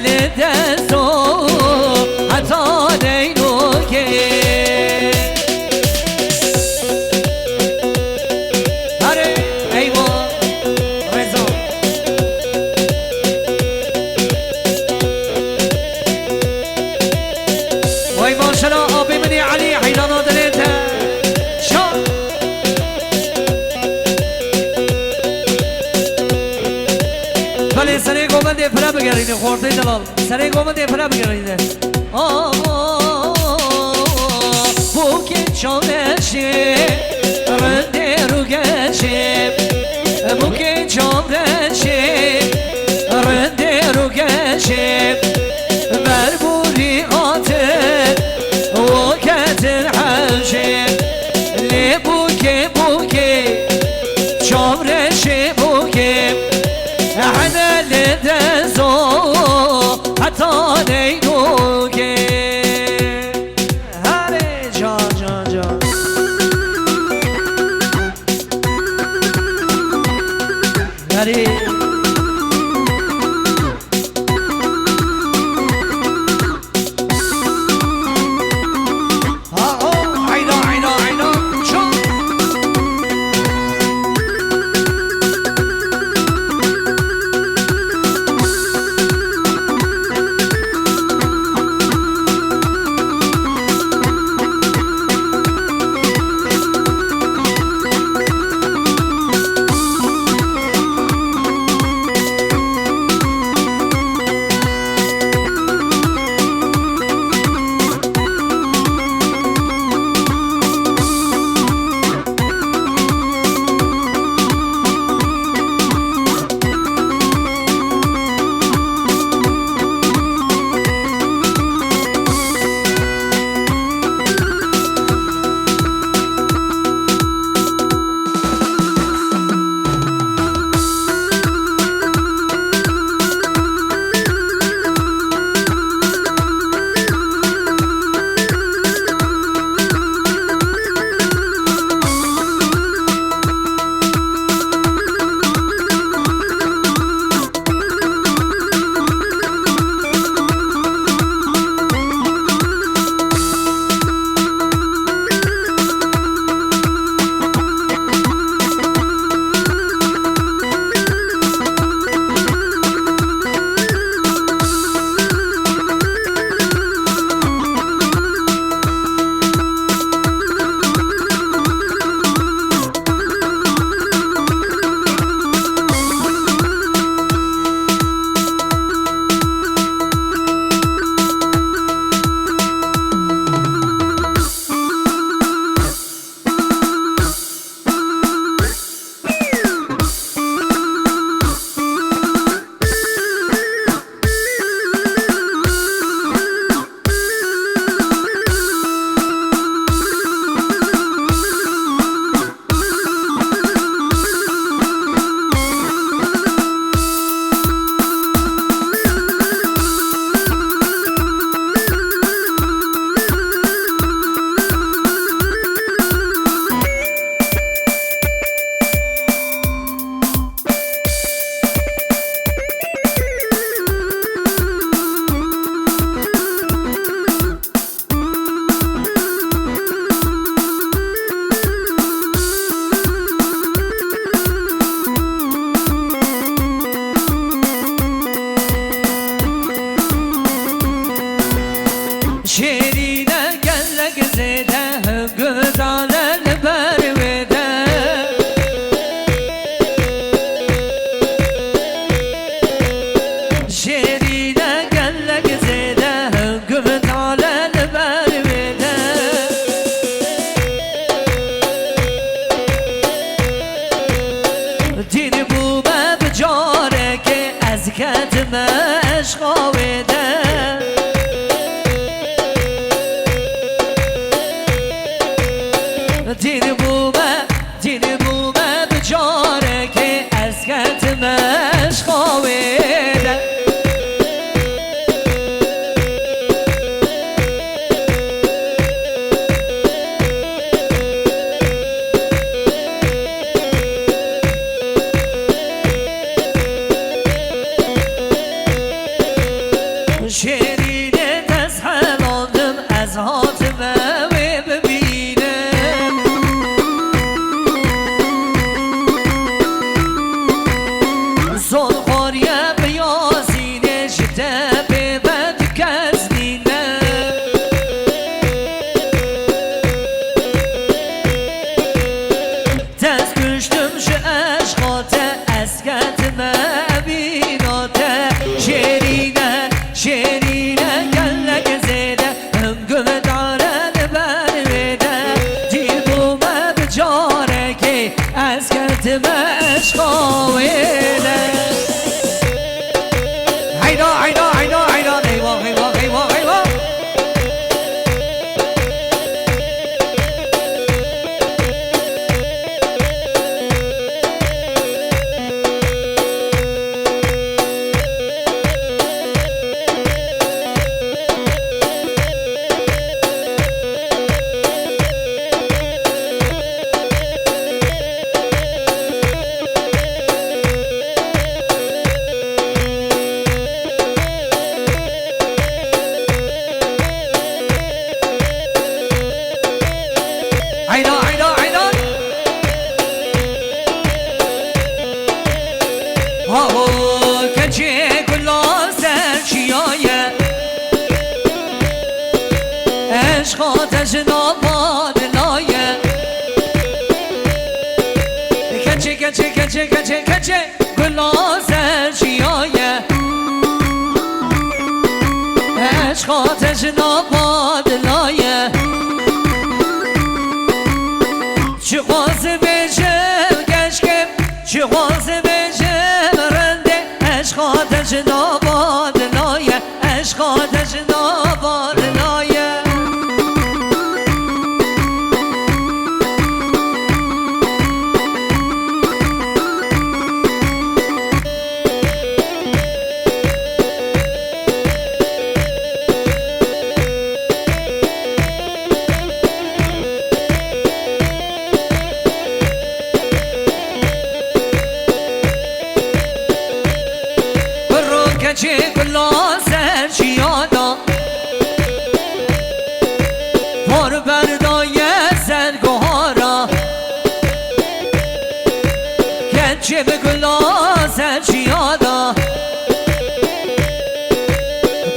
لدستو حتى نينوكي هاري ايوه رضا وای ماشاءالله آبی منی علی حیران آدرینته شان ولی سری گومن دی پره بگرینه خورده دلال سری گومن دی پره بگرینه bu geçamreşi rende rugeşi bu geçamreşi rende rugeşi ver bu riatı o ketin haşi le buke buke çamreşi buke haneli dezo hatta neynuke شیرینه تسهلاندم از حاتمه و ببینم زنخاریه بیازینه شده به بد کزنینه دست کشتم شه عشقاته از کتمه بیناته شیرینه شیرینه گلک زیده هنگم دارن برمیده دیر بومه بجاره که از کتمه عشقاویده حیدا حیدا حیدا حیدا حیوا حیوا حیوا حیوا حیدا حیدا حیدا هاو کچه کلا سرچیایه عشق آتش ناباد لایه کچه کچه کچه کچه کچه کلا سرچیایه عشق آتش ناباد لایه چه خواسته بشم کشکم چه خواسته بشم رنده عشق آتش ناباد لایه عشق آتش ناباد لایه کچه کلا سرچیادا پر بردای زنگوهارا کچه کلا سرچیادا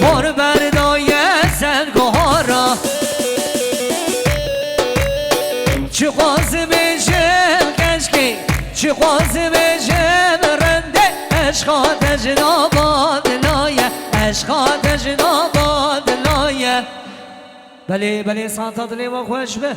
پر بردای زنگوهارا چه خواسته بشم کشکی چه خواسته بشم رنده عشق آتش ناباد لایه عشق آتش ناباد لایه بله بله سانتا دلی و خوش به